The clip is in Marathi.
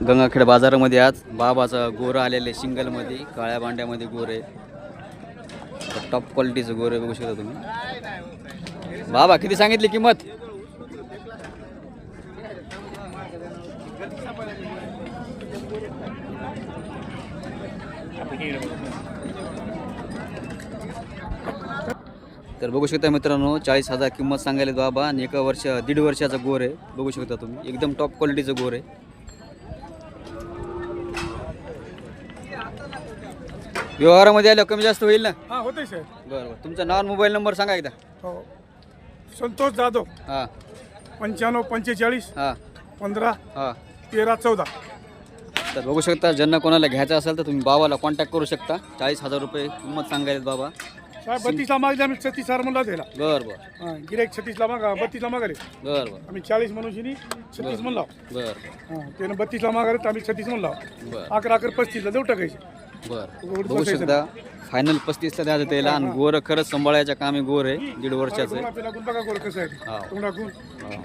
गंगाखेड बाजारामध्ये आज बाबाचा गोर आलेले सिंगलमध्ये काळ्या भांड्यामध्ये गोर आहे. टॉप क्वालिटीचं गोर आहे, बघू शकता तुम्ही. बाबा किती सांगितली किंमत? तर बघू शकता मित्रांनो 40,000 किंमत सांगायला बाबा आणि 1.5 वर्षाचा गोर आहे. बघू शकता तुम्ही एकदम टॉप क्वालिटीचं गोर आहे. व्यवहारामध्ये आलं कमी जास्त होईल ना? हां होते सर. बरं बरं. तुमचं नाव मोबाईल नंबर सांगा एकदा. हो संतोष जाधव. हां 95 45 हां 15 हां. 13 14. तर बघू शकता ज्यांना कोणाला घ्यायचं असेल तर तुम्ही बाबाला कॉन्टॅक्ट करू शकता. 40,000 रुपये किंमत सांगायला बाबा. साहेब 32ला मागले आम्ही 36 म्हणला त्याला. बरं बरं हां गिरेक 36ला मागा 32ला मागले. बरं बरं आम्ही 40 म्हणून 36 म्हणला. बरं हां त्यानं 32ला मागले आम्ही 36 म्हणला. बरं 11 35ला देऊ टाकायचे. बरं. बघू शकता फायनल 35ला द्यायचं त्याला. आणि गोर खरंच सांभाळायच्या कामी गोर आहे. 1.5 वर्षाचं आहे. आपल्याला बघा गोल कसं आहे. हा. तोंडाकून हां.